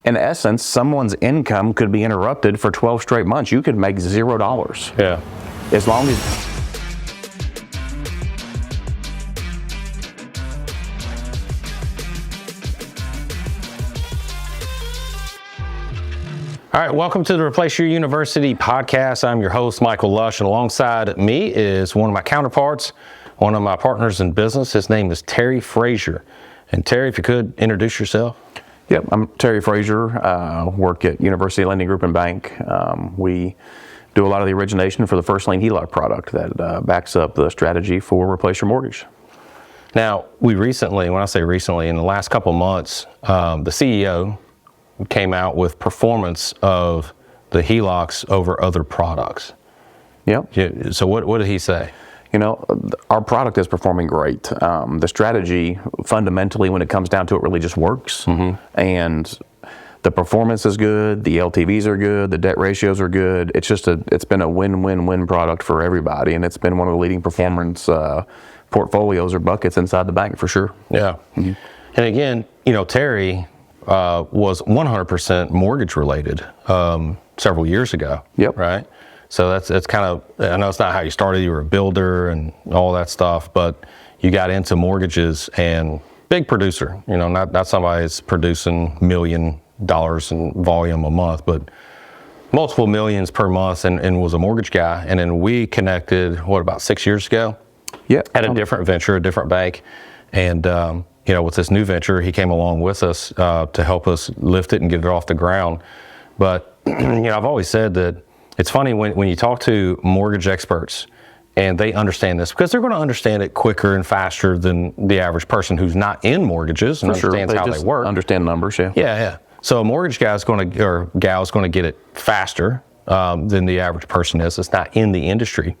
in essence, someone's income could be interrupted for 12 straight months. You could make $0. Yeah. As long as... All right, welcome to the Replace Your University podcast. I'm your host, Michael Lush, and alongside me is one of my counterparts, one of my partners in business. His name is Terry Frazier. And Terry, if you could introduce yourself. Yep, I'm Terry Frazier, work at University Lending Group and Bank. We do a lot of the origination for the first lien HELOC product that backs up the strategy for Replace Your Mortgage. Now, we recently, when I say recently, in the last couple of months, the CEO came out with performance of the HELOCs over other products. Yep. So what did he say? You know, our product is performing great. The strategy, fundamentally, when it comes down to it, really just works. And the performance is good, the LTVs are good, the debt ratios are good. It's been a win-win-win product for everybody, and it's been one of the leading performance portfolios or buckets inside the bank for sure. Yeah. And again, you know, Terry was 100% mortgage related several years ago. Yep. Right. So that's kind of, I know it's not how you started. You were a builder and all that stuff, but you got into mortgages and big producer. You know, not somebody that's producing $1 million in volume a month, but multiple millions per month, and was a mortgage guy. And then we connected, about 6 years ago? Yeah. At a different venture, a different bank, and you know, with this new venture, he came along with us to help us lift it and get it off the ground. But, you know, I've always said that it's funny when you talk to mortgage experts and they understand this, because they're going to understand it quicker and faster than the average person who's not in mortgages and understands how they work. Understand numbers, yeah. Yeah. So a mortgage guy is going to, or gal is going to get it faster than the average person is. It's not in the industry.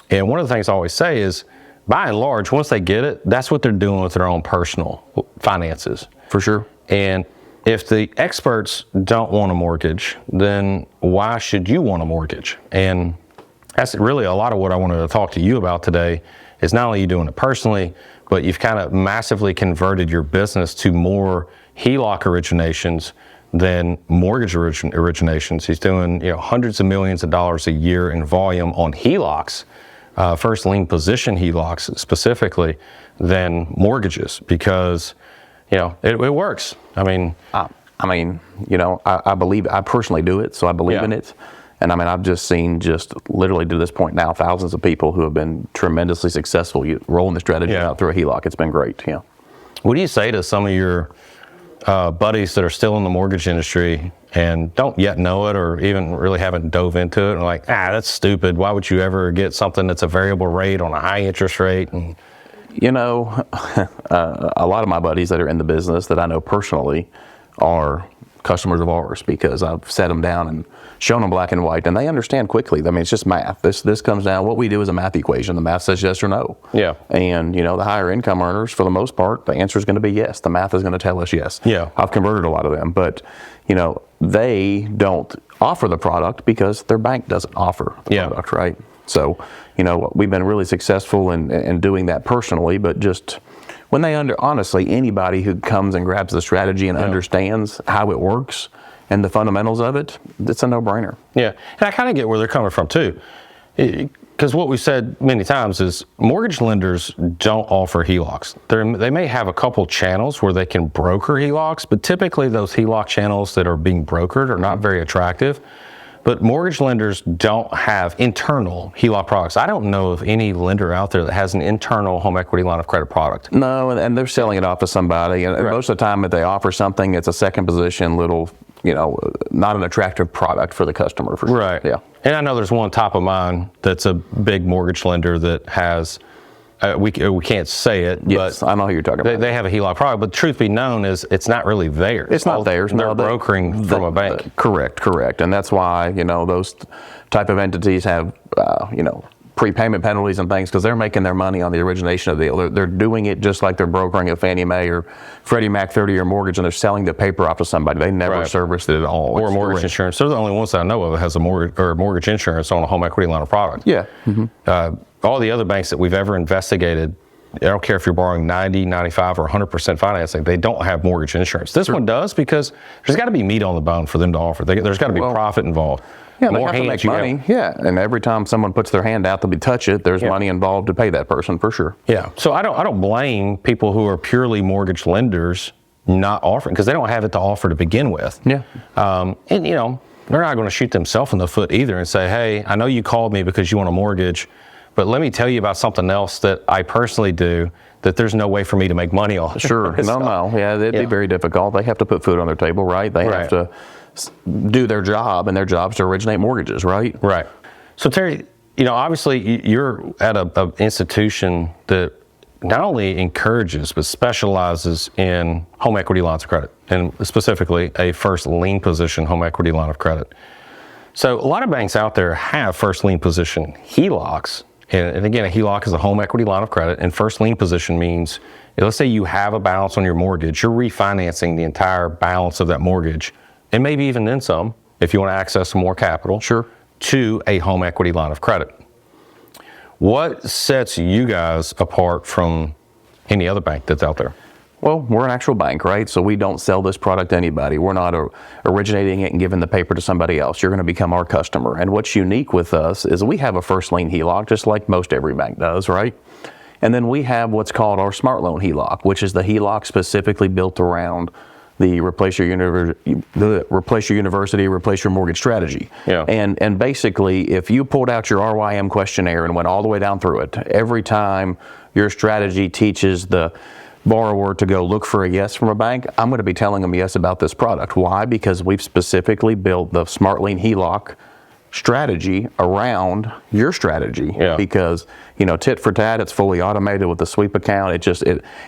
And one of the things I always say is, by and large, once they get it, that's what they're doing with their own personal finances. For sure. And if the experts don't want a mortgage, then why should you want a mortgage? And that's really a lot of what I wanted to talk to you about today, is not only you doing it personally, but you've kind of massively converted your business to more HELOC originations than mortgage originations. He's doing, you know, hundreds of millions of dollars a year in volume on HELOCs. First lien position HELOCs specifically, than mortgages, because, you know, it works. I mean, you know, I believe, I personally do it, so I believe in it. And I mean, I've just seen literally to this point now, thousands of people who have been tremendously successful rolling the strategy out through a HELOC. It's been great. Yeah. What do you say to some of your buddies that are still in the mortgage industry and don't yet know it, or even really haven't dove into it, and like, that's stupid. Why would you ever get something that's a variable rate on a high interest rate? And you know, a lot of my buddies that are in the business that I know personally are customers of ours, because I've sat them down and shown them black and white, and they understand quickly. I mean, it's just math. This comes down, what we do is a math equation. The math says yes or no. Yeah. And, you know, the higher income earners, for the most part, the answer is going to be yes. The math is going to tell us yes. Yeah. I've converted a lot of them, but, you know, they don't offer the product because their bank doesn't offer the product, right? So, you know, we've been really successful in doing that personally, but just when they honestly, anybody who comes and grabs the strategy and understands how it works and the fundamentals of it, it's a no-brainer. Yeah, and I kind of get where they're coming from too. Because what we've said many times is mortgage lenders don't offer HELOCs. They may have a couple channels where they can broker HELOCs, but typically those HELOC channels that are being brokered are not very attractive. But mortgage lenders don't have internal HELOC products. I don't know of any lender out there that has an internal home equity line of credit product. No, and they're selling it off to somebody. And most of the time, if they offer something, it's a second position, little, you know, not an attractive product for the customer. For sure. Right. Yeah. And I know there's one top of mind that's a big mortgage lender that has, we can't say it, but I know who you're talking about. They have a HELOC product, but truth be known is it's not really theirs. It's not theirs. They're brokering from a bank. Correct. And that's why, you know, those type of entities have, you know, prepayment penalties and things, because they're making their money on the origination of the deal. They're doing it just like they're brokering a Fannie Mae or Freddie Mac 30-year mortgage, and they're selling the paper off to somebody. They never serviced it at all. Or mortgage insurance. They're the only ones that I know of that has a mortgage insurance on a home equity line of product. Yeah. All the other banks that we've ever investigated I don't care if you're borrowing 90, 95, or 100% financing, they don't have mortgage insurance. This one does because there's got to be meat on the bone for them to offer. There's got to be profit involved. Yeah, they have to make money. Yeah, and every time someone puts their hand out to touch it, there's money involved to pay that person for sure. Yeah, so I don't blame people who are purely mortgage lenders not offering because they don't have it to offer to begin with. Yeah, and you know they're not going to shoot themselves in the foot either and say, hey, I know you called me because you want a mortgage, but let me tell you about something else that I personally do that there's no way for me to make money on. Sure, no, yeah, it'd be very difficult. They have to put food on their table, right? They have to do their job, and their job is to originate mortgages, right? Right. So Terry, you know, obviously you're at an institution that not only encourages but specializes in home equity lines of credit, and specifically a first lien position home equity line of credit. So a lot of banks out there have first lien position HELOCs, and again, a HELOC is a home equity line of credit, and first lien position means, let's say you have a balance on your mortgage, you're refinancing the entire balance of that mortgage, and maybe even then some, if you want to access some more capital, to a home equity line of credit. What sets you guys apart from any other bank that's out there? Well, we're an actual bank, right? So we don't sell this product to anybody. We're not originating it and giving the paper to somebody else. You're going to become our customer. And what's unique with us is we have a first lien HELOC, just like most every bank does, right? And then we have what's called our Smart Loan HELOC, which is the HELOC specifically built around the replace your university, replace your mortgage strategy. Yeah. And basically, if you pulled out your RYM questionnaire and went all the way down through it, every time your strategy teaches the borrower to go look for a yes from a bank, I'm going to be telling them yes about this product. Why? Because we've specifically built the Smart Lien HELOC strategy around your strategy. Yeah. Because, you know, tit for tat, it's fully automated with the sweep account.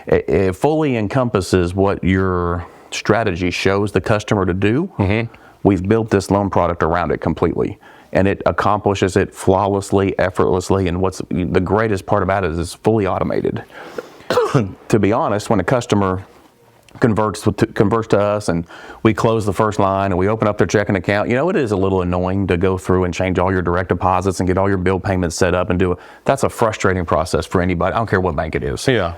It fully encompasses what your strategy shows the customer to do. We've built this loan product around it completely, and it accomplishes it flawlessly, effortlessly, and what's the greatest part about it is it's fully automated. To be honest, when a customer converts to us and we close the first line and we open up their checking account, you know, it is a little annoying to go through and change all your direct deposits and get all your bill payments set up and that's a frustrating process for anybody. I don't care what bank it is. Yeah.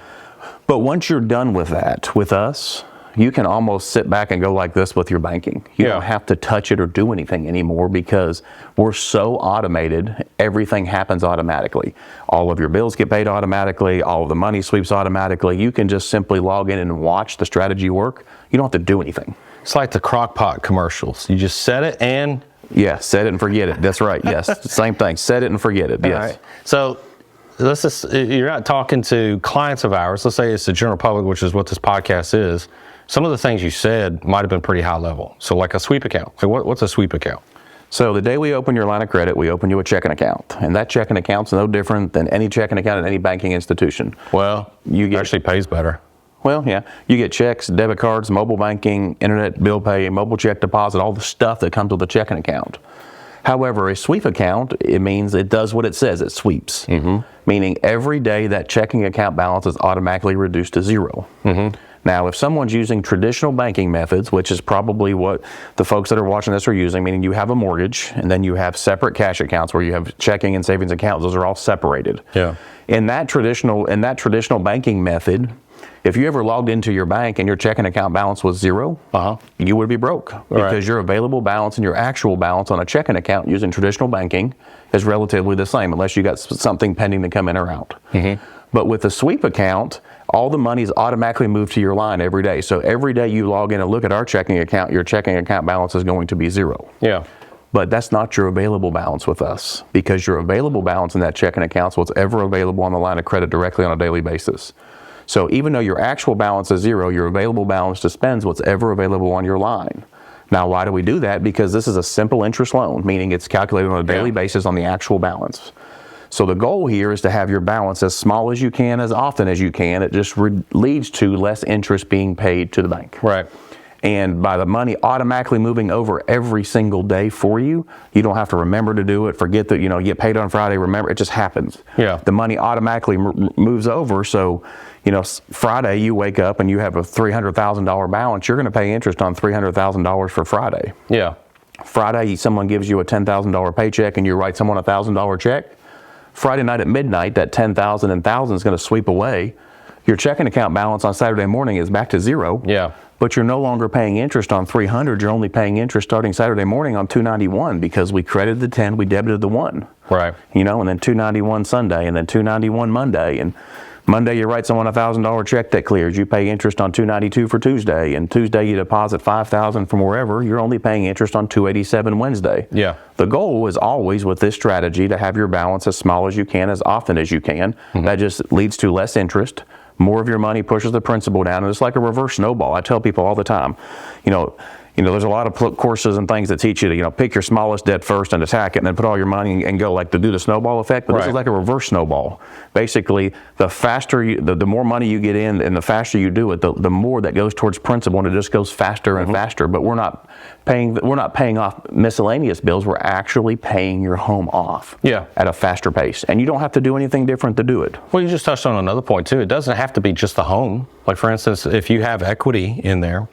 But once you're done with that, with us, you can almost sit back and go like this with your banking. You don't have to touch it or do anything anymore because we're so automated, everything happens automatically. All of your bills get paid automatically, all of the money sweeps automatically. You can just simply log in and watch the strategy work. You don't have to do anything. It's like the crock pot commercials. You just set it and... Yeah, set it and forget it. That's right, yes. Same thing, set it and forget it, yes. All right. So you're not talking to clients of ours. Let's say it's the general public, which is what this podcast is. Some of the things you said might have been pretty high level. So like a sweep account. Like what's a sweep account? So the day we open your line of credit, we open you a checking account. And that checking account's no different than any checking account at any banking institution. Well, it actually pays better. Well, yeah. You get checks, debit cards, mobile banking, internet bill pay, mobile check deposit, all the stuff that comes with a checking account. However, a sweep account, it means it does what it says, it sweeps. Meaning every day that checking account balance is automatically reduced to zero. Now, if someone's using traditional banking methods, which is probably what the folks that are watching this are using, meaning you have a mortgage and then you have separate cash accounts where you have checking and savings accounts, those are all separated. Yeah. In that traditional banking method, if you ever logged into your bank and your checking account balance was zero, you would be broke because your available balance and your actual balance on a checking account using traditional banking is relatively the same unless you got something pending to come in or out. But with a sweep account, all the money is automatically moved to your line every day. So every day you log in and look at our checking account, your checking account balance is going to be zero. Yeah. But that's not your available balance with us because your available balance in that checking account is what's ever available on the line of credit directly on a daily basis. So even though your actual balance is zero, your available balance to spend is what's ever available on your line. Now, why do we do that? Because this is a simple interest loan, meaning it's calculated on a daily basis on the actual balance. So the goal here is to have your balance as small as you can, as often as you can. It just leads to less interest being paid to the bank. Right. And by the money automatically moving over every single day for you, you don't have to remember to do it, forget that, you get paid on Friday, remember, it just happens. Yeah. The money automatically moves over. So, Friday you wake up and you have a $300,000 balance, you're going to pay interest on $300,000 for Friday. Yeah. Friday, someone gives you a $10,000 paycheck and you write someone a $1,000 check. Friday night at midnight, that 10,000 and 1,000 is going to sweep away. Your checking account balance on Saturday morning is back to zero. Yeah. But you're no longer paying interest on 300. You're only paying interest starting Saturday morning on 291 because we credited the 10, we debited the 1. Right. You know, and then 291 Sunday, and then 291 Monday, and Monday you write someone a $1,000 check that clears. You pay interest on 292 for Tuesday, and Tuesday you deposit 5,000 from wherever. You're only paying interest on 287 Wednesday. Yeah. The goal is always with this strategy to have your balance as small as you can, as often as you can. That just leads to less interest. More of your money pushes the principal down, and it's like a reverse snowball. I tell people all the time, you know, there's a lot of courses and things that teach you to, pick your smallest debt first and attack it, and then put all your money and go like to do the snowball effect. But this is like a reverse snowball. Basically, the faster the more money you get in, and the faster you do it, the more that goes towards principal, and it just goes faster and faster. But we're not paying off miscellaneous bills. We're actually paying your home off. Yeah. At a faster pace, and you don't have to do anything different to do it. Well, you just touched on another point too. It doesn't have to be just the home. Like for instance, if you have equity in there,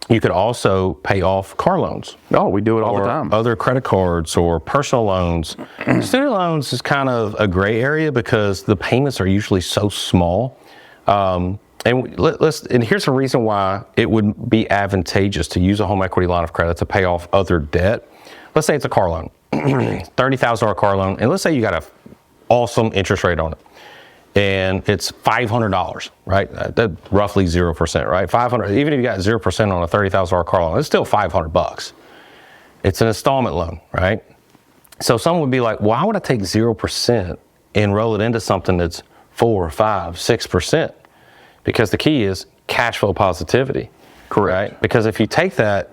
you could also pay off car loans. Oh, we do it all the time. Other credit cards or personal loans. Student loans is kind of a gray area because the payments are usually so small. And here's a reason why it would be advantageous to use a home equity line of credit to pay off other debt. Let's say it's a car loan, $30,000 car loan, and let's say you got an awesome interest rate on it. And it's $500, right? That's roughly 0%, right? 500. Even if you got 0% on a $30,000 car loan, it's still $500. It's an installment loan, right? So someone would be like, why would I take 0% and roll it into something that's 4, 5, 6%? Because the key is cash flow positivity. Correct. Right? Because if you take that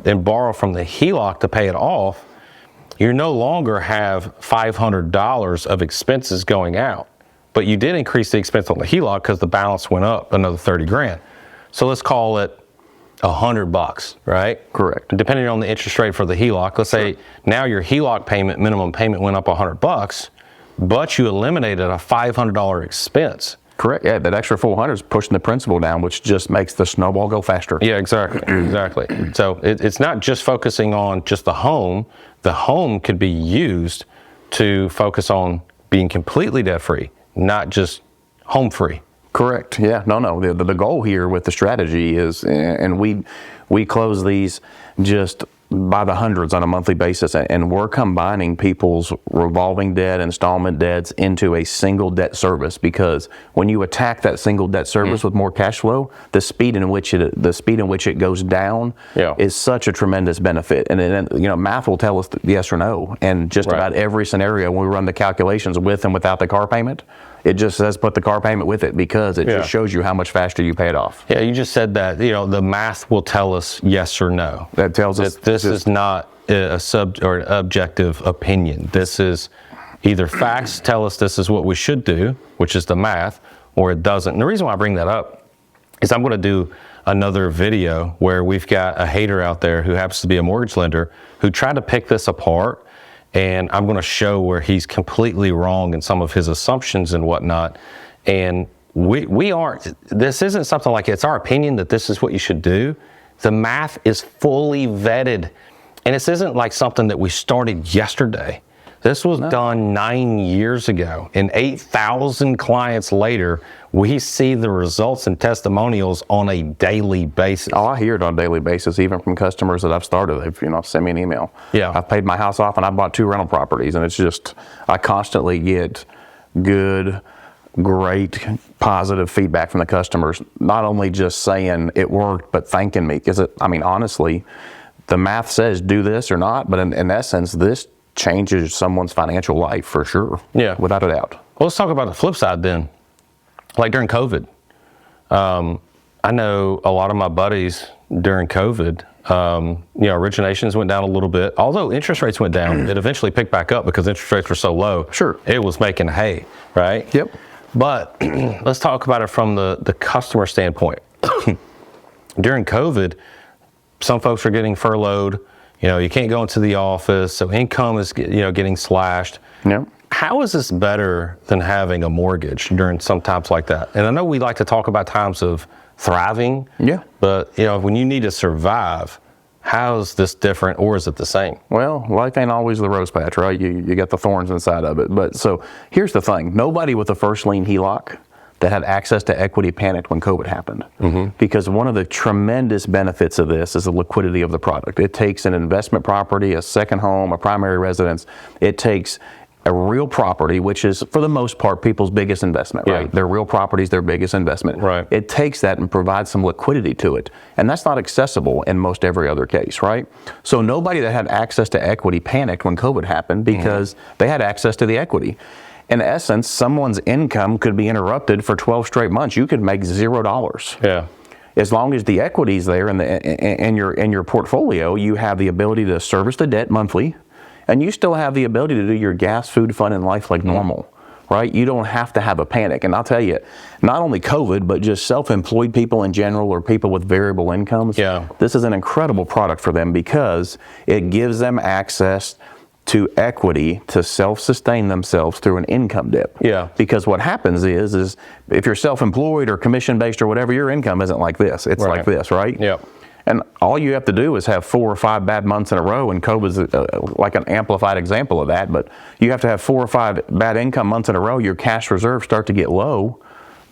and borrow from the HELOC to pay it off, you no longer have $500 of expenses going out. But you did increase the expense on the HELOC because the balance went up another 30 grand. So let's call it $100, right? Correct. Depending on the interest rate for the HELOC, let's say now your HELOC payment, minimum payment went up $100, but you eliminated a $500 expense. Correct. Yeah, that extra 400 is pushing the principal down, which just makes the snowball go faster. Yeah, exactly. Exactly. So it's not just focusing on just the home. The home could be used to focus on being completely debt-free, not just home free. Correct. Yeah. No. The goal here with the strategy is, and we close these just by the hundreds on a monthly basis, and we're combining people's revolving debt, installment debts into a single debt service, because when you attack that single debt service with more cash flow, the speed in which it goes down is such a tremendous benefit. And then, math will tell us yes or no, and just about every scenario when we run the calculations with and without the car payment, it just says put the car payment with it, because it just shows you how much faster you pay it off. Yeah, you just said that, the math will tell us yes or no. That tells us this is not an objective opinion. This is either facts tell us this is what we should do, which is the math, or it doesn't. And the reason why I bring that up is I'm going to do another video where we've got a hater out there who happens to be a mortgage lender who tried to pick this apart. And I'm going to show where he's completely wrong in some of his assumptions and whatnot. And we aren't, this isn't something like it's our opinion that this is what you should do. The math is fully vetted. And this isn't like something that we started yesterday. This was done 9 years ago, and 8,000 clients later, we see the results and testimonials on a daily basis. Oh, I hear it on a daily basis, even from customers that I've started. They've sent me an email. Yeah. I've paid my house off and I bought 2 rental properties, and it's just, I constantly get good, great, positive feedback from the customers. Not only just saying it worked, but thanking me. Because honestly, the math says do this or not, but in essence, this changes someone's financial life for sure. Yeah. Without a doubt. Well, let's talk about the flip side then. Like during COVID, I know a lot of my buddies during COVID, originations went down a little bit. Although interest rates went down, it eventually picked back up because interest rates were so low. Sure. It was making hay, right? Yep. But let's talk about it from the customer standpoint. During COVID, some folks are getting furloughed. You can't go into the office, so income is getting slashed. Yep. How is this better than having a mortgage during some times like that? And I know we like to talk about times of thriving. Yeah. But when you need to survive, How is this different, or is it the same? Well, life ain't always the rose patch, right? You got the thorns inside of it. But so here's the thing. Nobody with a first lien HELOC that had access to equity panicked when COVID happened. Because one of the tremendous benefits of this is the liquidity of the product. It takes an investment property, a second home, a primary residence. It takes a real property, which is, for the most part, people's biggest investment, right? Their real property is their biggest investment. Right. It takes that and provides some liquidity to it. And that's not accessible in most every other case, right? So nobody that had access to equity panicked when COVID happened because they had access to the equity. In essence, someone's income could be interrupted for 12 straight months. You could make $0. Yeah. As long as the equity's there in your portfolio, you have the ability to service the debt monthly, and you still have the ability to do your gas, food, fun, and life like normal, right? You don't have to have a panic. And I'll tell you, not only COVID, but just self-employed people in general, or people with variable incomes, this is an incredible product for them because it gives them access to equity to self-sustain themselves through an income dip. Because what happens is if you're self-employed or commission-based or whatever, your income isn't like this. It's like this, right? And all you have to do is have 4 or 5 bad months in a row, and COVID's like an amplified example of that, but you have to have 4 or 5 bad income months in a row, your cash reserves start to get low,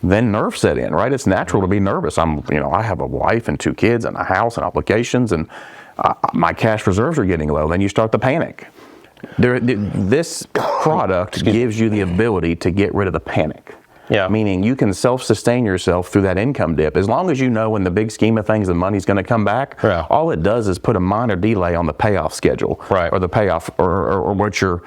then nerves set in, right? It's natural to be nervous. I have a wife and 2 kids and a house and obligations, and my cash reserves are getting low. Then you start to panic. This product gives you the ability to get rid of the panic. Meaning you can self-sustain yourself through that income dip. As long as you know in the big scheme of things the money's going to come back, all it does is put a minor delay on the payoff schedule, or the payoff, or what you're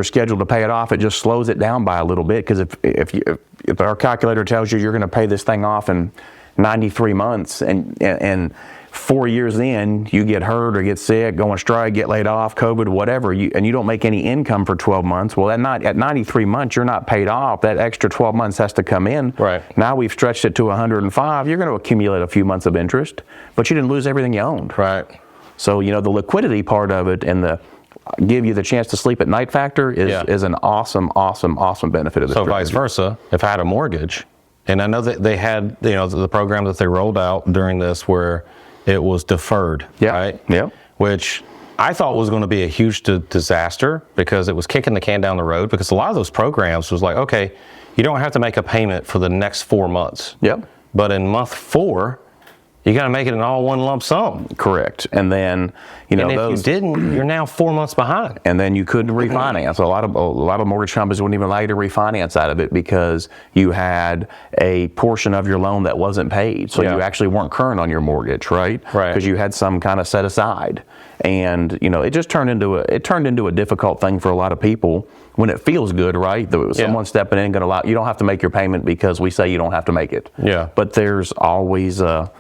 scheduled to pay it off. It just slows it down by a little bit, because if our calculator tells you you're going to pay this thing off in 93 months, and 4 years in, you get hurt or get sick, go on strike, get laid off, COVID, whatever, and you don't make any income for 12 months, well, at 93 months, you're not paid off. That extra 12 months has to come in. Now we've stretched it to 105. You're going to accumulate a few months of interest, but you didn't lose everything you owned. So, the liquidity part of it and the give you the chance to sleep at night factor is an awesome benefit of this. So vice versa, if I had a mortgage, and I know that they had, the program that they rolled out during this where it was deferred, right? Which I thought was going to be a huge disaster, because it was kicking the can down the road, because a lot of those programs was like, okay, you don't have to make a payment for the next 4 months. But in month 4, you got to make it in all one lump sum. Correct. And then, and if you didn't, you're now 4 months behind. And then you couldn't refinance. A lot of mortgage companies wouldn't even allow you to refinance out of it, because you had a portion of your loan that wasn't paid. So you actually weren't current on your mortgage, right? Because you had some kind of set aside. And it just turned into a difficult thing for a lot of people. When it feels good, right? Someone stepping in going to allow you don't have to make your payment because we say you don't have to make it. But there's always a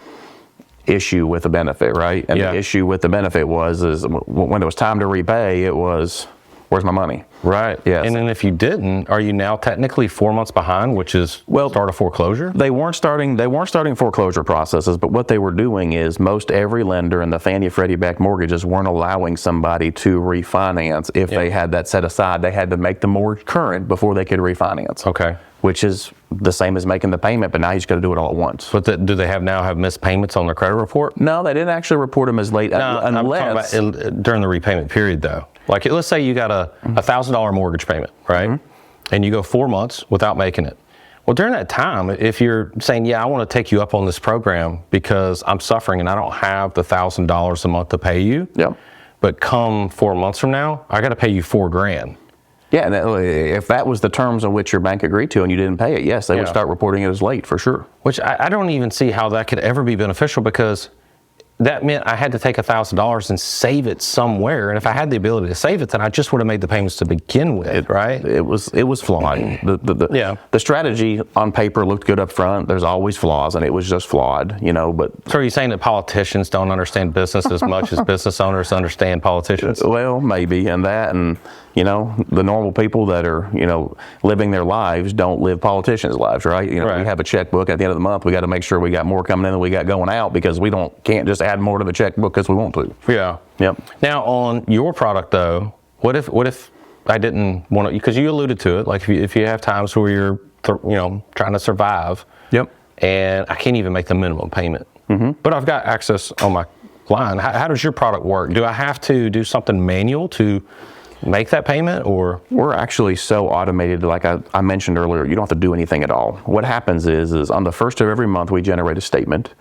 issue with the benefit, right? And the issue with the benefit is when it was time to repay, it was, where's my money? Yes. And then if you didn't, are you now technically 4 months behind, which is start a foreclosure? They weren't starting foreclosure processes, but what they were doing is most every lender in the Fannie Freddie backed mortgages weren't allowing somebody to refinance if they had that set aside. They had to make the mortgage current before they could refinance. Which is the same as making the payment, but now you just got to do it all at once. But do they now have missed payments on their credit report? No, they didn't actually report them as late. No, unless I'm talking about during the repayment period, though. Like, let's say you got a $1,000 mortgage payment, right? And you go 4 months without making it. Well, during that time, if you're saying, I want to take you up on this program because I'm suffering and I don't have the $1,000 a month to pay you. But come 4 months from now, I got to pay you $4,000. And if that was the terms on which your bank agreed to and you didn't pay it, yes, they would start reporting it as late for sure. Which I don't even see how that could ever be beneficial, because that meant I had to take $1,000 and save it somewhere. And if I had the ability to save it, then I just would have made the payments to begin with, right? It was flawed. The strategy on paper looked good up front. There's always flaws, and it was just flawed, But so are you saying that politicians don't understand business as much as business owners understand politicians? Well, maybe, and the normal people that are, living their lives don't live politicians' lives, right? We have a checkbook at the end of the month. We got to make sure we got more coming in than we got going out, because we can't just add more to the checkbook because we want to. Now, on your product though, what if I didn't want to? Because you alluded to it, like if you have times where you're trying to survive, and I can't even make the minimum payment, but I've got access on my line. How does your product work? Do I have to do something manual to make that payment, or? We're actually so automated, like I mentioned earlier, you don't have to do anything at all. What happens is on the first of every month, we generate a statement,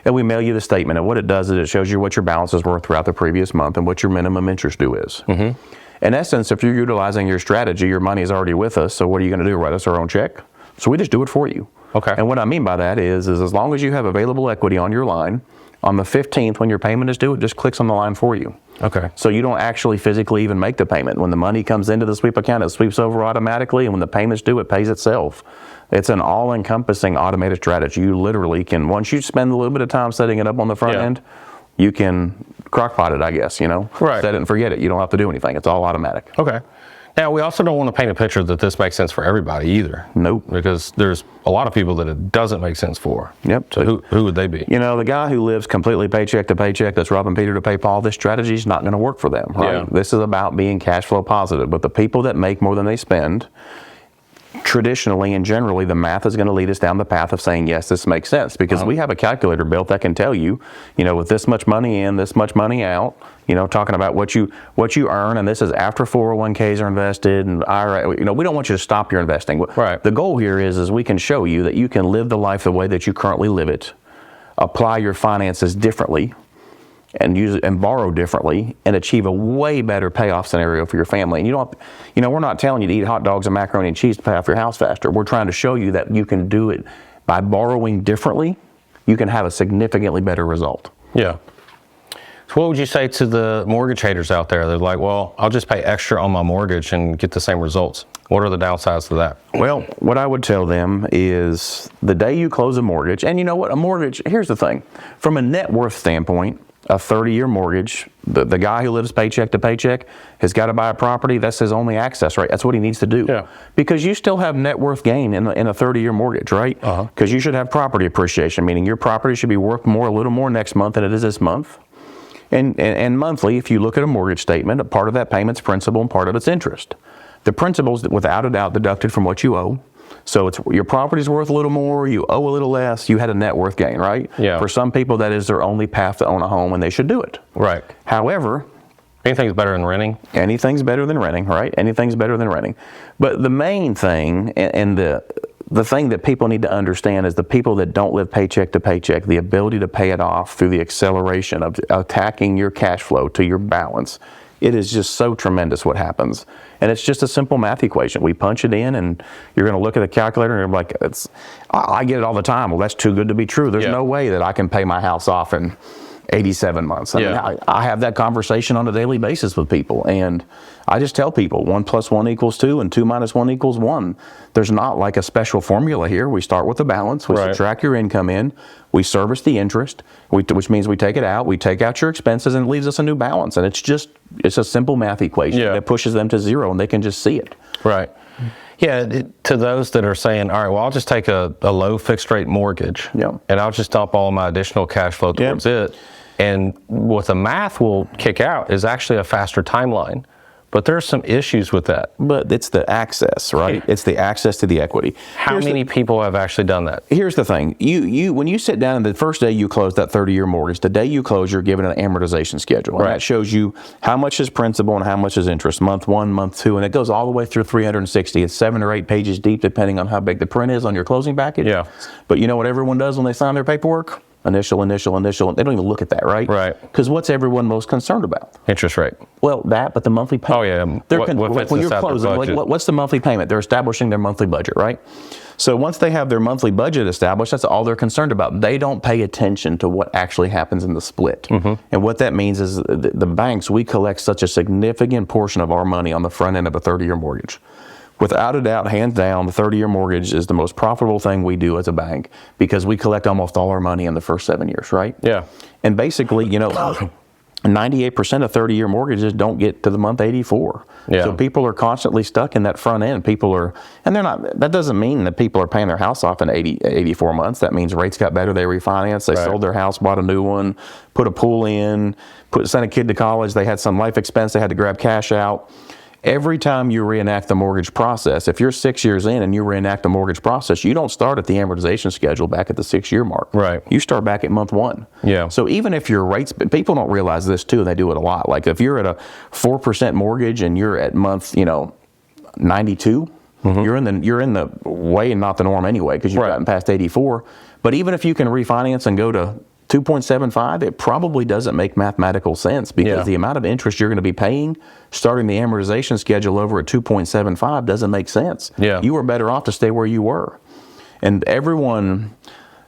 and we mail you the statement. And what it does is it shows you what your balances were throughout the previous month and what your minimum interest due is. Mm-hmm. In essence, if you're utilizing your strategy, your money is already with us, so what are you going to do, write us our own check? So we just do it for you. Okay. And what I mean by that is as long as you have available equity on your line, on the 15th when your payment is due, it just clicks on the line for you. Okay. So you don't actually physically even make the payment. When the money comes into the sweep account, it sweeps over automatically, and when the payment's due, it pays itself. It's an all-encompassing automated strategy. You literally can, once you spend a little bit of time setting it up on the front end, you can crockpot it, I guess, Right. Set it and forget it. You don't have to do anything. It's all automatic. Okay. Now, we also don't want to paint a picture that this makes sense for everybody either. Nope. Because there's a lot of people that it doesn't make sense for. Yep. So who would they be? The guy who lives completely paycheck to paycheck, that's robbing Peter to pay Paul, this strategy is not going to work for them, right? Yeah. This is about being cash flow positive. But the people that make more than they spend, traditionally and generally, the math is going to lead us down the path of saying, yes, this makes sense, because we have a calculator built that can tell you, with this much money in, this much money out, talking about what you earn, and this is after 401ks are invested and IRA. We don't want you to stop your investing. Right. The goal here is we can show you that you can live the life the way that you currently live it, apply your finances differently, and use it and borrow differently, and achieve a way better payoff scenario for your family. And we're not telling you to eat hot dogs and macaroni and cheese to pay off your house faster. We're trying to show you that you can do it by borrowing differently. You can have a significantly better result. Yeah. So what would you say to the mortgage haters out there? They're like, well, I'll just pay extra on my mortgage and get the same results. What are the downsides to that? Well, what I would tell them is the day you close a mortgage, and you know what, a mortgage, here's the thing. From a net worth standpoint, a 30-year mortgage, the guy who lives paycheck to paycheck has got to buy a property. That's his only access, right? That's what he needs to do. Yeah. Because you still have net worth gain in a 30-year mortgage, right? Because you should have property appreciation, meaning your property should be worth a little more next month than it is this month. And monthly, if you look at a mortgage statement, a part of that payment's principal and part of it's interest. The principal's without a doubt deducted from what you owe. So it's your property's worth a little more, you owe a little less, you had a net worth gain, right? Yeah. For some people, that is their only path to own a home, and they should do it. Right. However, anything's better than renting. Anything's better than renting, right? Anything's better than renting. But the main thing, and the thing that people need to understand is the people that don't live paycheck to paycheck, the ability to pay it off through the acceleration of attacking your cash flow to your balance. It is just so tremendous what happens. And it's just a simple math equation. We punch it in, and you're going to look at the calculator, and you're like, I get it all the time. Well, that's too good to be true. There's no way that I can pay my house off in 87 months. I mean, I have that conversation on a daily basis with people, and I just tell people 1 + 1 = 2 and 2 - 1 = 1. There's not like a special formula here. We start with the balance, we subtract your income in, we service the interest, which means we take it out, we take out your expenses, and it leaves us a new balance. And it's a simple math equation that pushes them to zero, and they can just see it. Right. Yeah, to those that are saying, all right, well, I'll just take a low fixed rate mortgage, and I'll just dump all my additional cash flow towards it. And what the math will kick out is actually a faster timeline. But there's some issues with that. But it's the access, right? It's the access to the equity. How many people have actually done that? Here's the thing. You when you sit down and the first day you close that 30-year mortgage, the day you close, you're given an amortization schedule. And that shows you how much is principal and how much is interest, month 1, month 2, and it goes all the way through 360. It's 7 or 8 pages deep, depending on how big the print is on your closing package. Yeah. But you know what everyone does when they sign their paperwork? Initial. They don't even look at that, right? Right. Because what's everyone most concerned about? Interest rate. Well, but the monthly payment. Oh, yeah. When you're closing, what's the monthly payment? They're establishing their monthly budget, right? So once they have their monthly budget established, that's all they're concerned about. They don't pay attention to what actually happens in the split. And what that means is the banks, we collect such a significant portion of our money on the front end of a 30-year mortgage. Without a doubt, hands down, the 30-year mortgage is the most profitable thing we do as a bank because we collect almost all our money in the first 7 years, right? Yeah. And basically, 98% of 30-year mortgages don't get to the month 84. Yeah. So people are constantly stuck in that front end. And they're not, that doesn't mean that people are paying their house off in 84 months. That means rates got better, they refinanced, they sold their house, bought a new one, put a pool in, sent a kid to college, they had some life expense, they had to grab cash out. every time you reenact the mortgage process, if you're 6 years in and you reenact the mortgage process, you don't start at the amortization schedule back at the 6-year mark. Right. You start back at month 1. Yeah. So even if your rates, people don't realize this too, and they do it a lot. Like if you're at a 4% mortgage and you're at month, 92, you're in the way and not the norm anyway, because you've gotten past 84. But even if you can refinance and go to 2.75, it probably doesn't make mathematical sense, because the amount of interest you're going to be paying starting the amortization schedule over at 2.75 doesn't make sense. Yeah. You were better off to stay where you were. And everyone,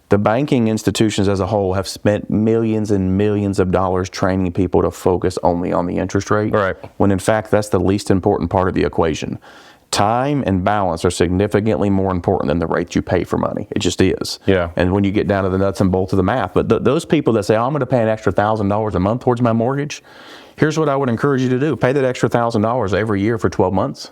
the banking institutions as a whole, have spent millions and millions of dollars training people to focus only on the interest rate, Right. when in fact that's the least important part of the equation. Time and balance are significantly more important than the rate you pay for money. It just is. Yeah. And when you get down to the nuts and bolts of the math, but those people that say, I'm going to pay an extra $1,000 a month towards my mortgage, here's what I would encourage you to do. Pay that extra $1,000 every year for 12 months.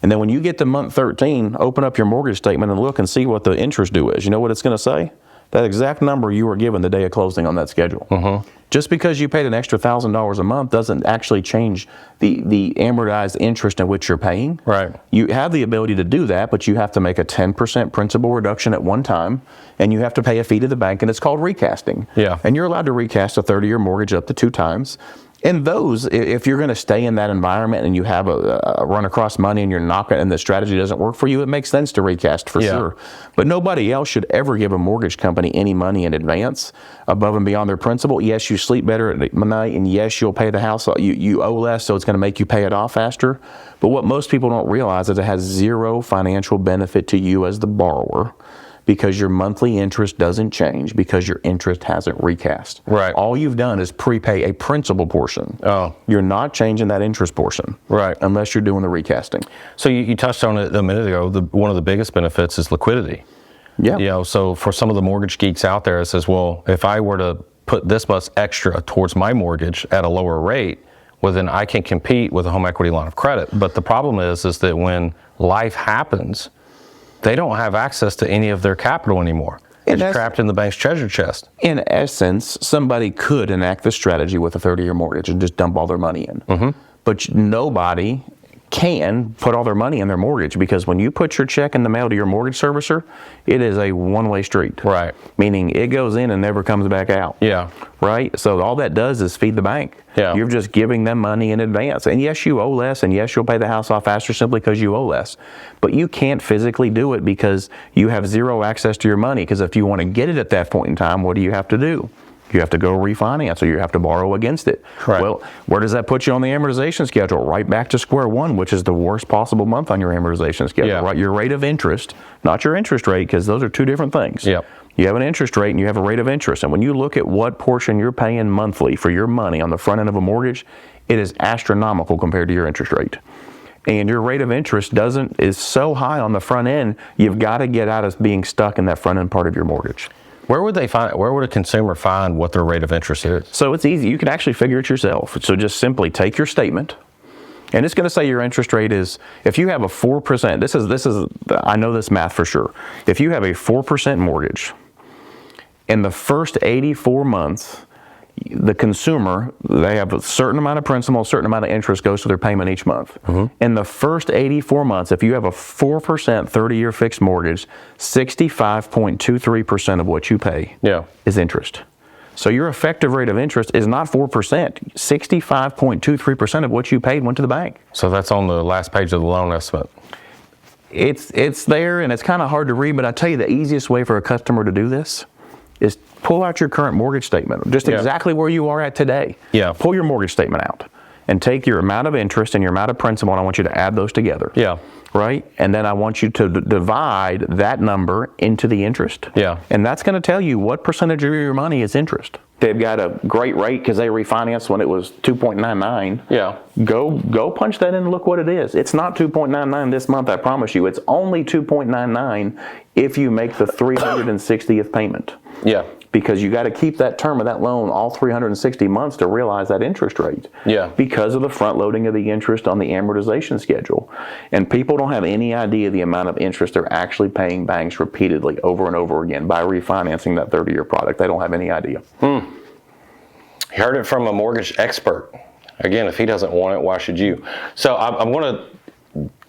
And then when you get to month 13, open up your mortgage statement and look and see what the interest due is. You know what it's going to say? That exact number you were given the day of closing on that schedule. Just because you paid an extra $1,000 a month doesn't actually change the amortized interest in which you're paying. Right. You have the ability to do that, but you have to make a 10% principal reduction at one time, and you have to pay a fee to the bank, and it's called recasting. Yeah. And you're allowed to recast a 30-year mortgage up to 2 times. And those, if you're going to stay in that environment and you have a run across money and you're not, and the strategy doesn't work for you, it makes sense to recast for sure. But nobody else should ever give a mortgage company any money in advance above and beyond their principal. Yes, you sleep better at night, and yes, you'll pay the house. You owe less, so it's going to make you pay it off faster. But what most people don't realize is it has zero financial benefit to you as the borrower, because your monthly interest doesn't change because your interest hasn't recast. Right. All you've done is prepay a principal portion. Oh. You're not changing that interest portion. Right. Unless you're doing the recasting. So you touched on it a minute ago. One of the biggest benefits is liquidity. Yeah. So for some of the mortgage geeks out there, it says, well, if I were to put this much extra towards my mortgage at a lower rate, well, then I can compete with a home equity line of credit. But the problem is that when life happens, they don't have access to any of their capital anymore. It's trapped in the bank's treasure chest. In essence, somebody could enact this strategy with a 30-year mortgage and just dump all their money in. But nobody can put all their money in their mortgage, because when you put your check in the mail to your mortgage servicer, it is a one-way street. Right. Meaning it goes in and never comes back out. Yeah. Right? So all that does is feed the bank. Yeah. You're just giving them money in advance. And yes, you owe less, and yes, you'll pay the house off faster simply because you owe less. But you can't physically do it because you have zero access to your money, because if you want to get it at that point in time, what do you have to do? You have to go refinance, or you have to borrow against it. Right. Well, where does that put you on the amortization schedule? Right back to square one, which is the worst possible month on your amortization schedule. Yeah. Right? Your rate of interest, not your interest rate, because those are two different things. Yep. You have an interest rate and you have a rate of interest. And when you look at what portion you're paying monthly for your money on the front end of a mortgage, it is astronomical compared to your interest rate. And your rate of interest is so high on the front end, you've got to get out of being stuck in that front end part of your mortgage. Where would a consumer find what their rate of interest is? So it's easy. You can actually figure it yourself. So just simply take your statement, and it's going to say your interest rate is, if you have a 4%, this is I know this math for sure. If you have a 4% mortgage, in the first 84 months, the consumer, they have a certain amount of principal, a certain amount of interest goes to their payment each month. In the first 84 months, if you have a 4% 30-year fixed mortgage, 65.23% of what you pay is interest. So your effective rate of interest is not 4%. 65.23% of what you paid went to the bank. So that's on the last page of the loan estimate. It's there, and it's kind of hard to read, but I tell you the easiest way for a customer to do this is pull out your current mortgage statement, just exactly where you are at today. Yeah. Pull your mortgage statement out and take your amount of interest and your amount of principal, and I want you to add those together. Yeah. Right? And then I want you to divide that number into the interest. Yeah. And that's going to tell you what percentage of your money is interest. They've got a great rate because they refinanced when it was 2.99. Yeah. Go punch that in and look what it is. It's not 2.99 this month, I promise you. It's only 2.99 if you make the 360th payment. Yeah. Because you got to keep that term of that loan all 360 months to realize that interest rate. Yeah. Because of the front loading of the interest on the amortization schedule. And people don't have any idea the amount of interest they're actually paying banks repeatedly over and over again by refinancing that 30-year product. They don't have any idea. You heard it from a mortgage expert. Again, if he doesn't want it, why should you? So I'm going to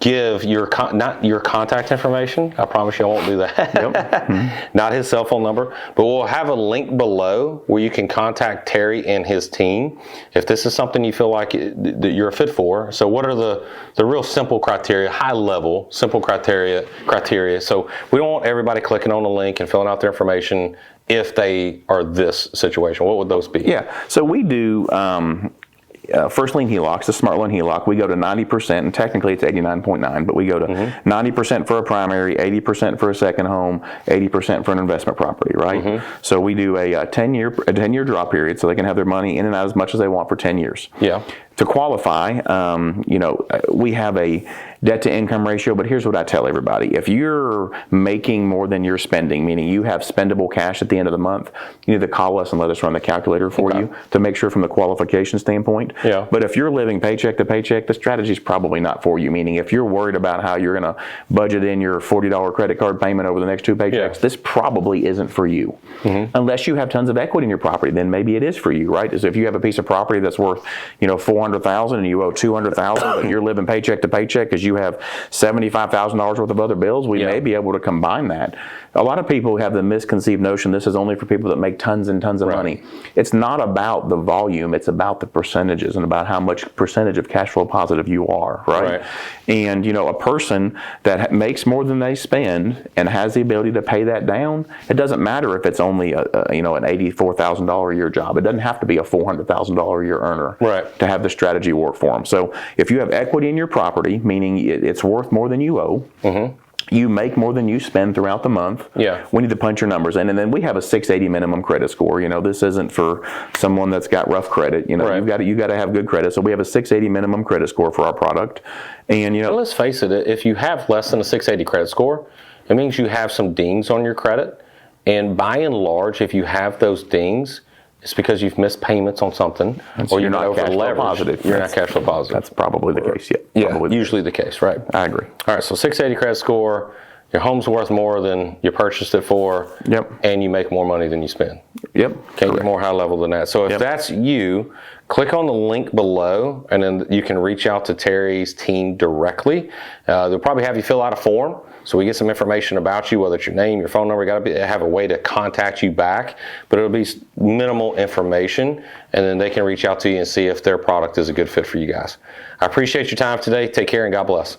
give not your contact information. I promise you I won't do that. Yep. Mm-hmm. Not his cell phone number, but we'll have a link below where you can contact Terry and his team if this is something you feel like that you're a fit for. So what are the real simple criteria, high level, simple criteria. So we don't want everybody clicking on the link and filling out their information if they are this situation. What would those be? Yeah, so we do first lien HELOCs, the smart loan HELOC. We go to 90%, and technically it's 89.9, but we go to 90% for a primary, 80% for a second home, 80% for an investment property, right? So we do a 10-year drop period, so they can have their money in and out as much as they want for 10 years. Yeah. To qualify, we have a debt to income ratio, but here's what I tell everybody. If you're making more than you're spending, meaning you have spendable cash at the end of the month, you need to call us and let us run the calculator for you to make sure from the qualification standpoint. Yeah. But if you're living paycheck to paycheck, the strategy is probably not for you, meaning if you're worried about how you're going to budget in your $40 credit card payment over the next 2 paychecks, this probably isn't for you. Unless you have tons of equity in your property, then maybe it is for you, right? So if you have a piece of property that's worth, $400,000 and you owe $200,000, but you're living paycheck to paycheck because you have $75,000 worth of other bills, we may be able to combine that. A lot of people have the misconceived notion this is only for people that make tons and tons of money. It's not about the volume, it's about the percentages and about how much percentage of cash flow positive you are, right? And a person that makes more than they spend and has the ability to pay that down, it doesn't matter if it's only an $84,000 a year job. It doesn't have to be a $400,000 a year earner to have the strategy work for them. So if you have equity in your property, meaning it's worth more than you owe, you make more than you spend throughout the month, we need to punch your numbers in. And then we have a 680 minimum credit score. This isn't for someone that's got rough credit. You've got to have good credit. So we have a 680 minimum credit score for our product. And well, let's face it, if you have less than a 680 credit score, it means you have some dings on your credit. And by and large, if you have those dings, it's because you've missed payments on something, or you're not over leveraged. You're not cash flow positive. That's probably the case. Usually the case, right? I agree. All right, so 680 credit score. Your home's worth more than you purchased it for, and you make more money than you spend. Can't get more high level than that. So if that's you, click on the link below, and then you can reach out to Terry's team directly. They'll probably have you fill out a form, so we get some information about you, whether it's your name, your phone number. Got to have a way to contact you back, but it'll be minimal information, and then they can reach out to you and see if their product is a good fit for you guys. I appreciate your time today. Take care and God bless.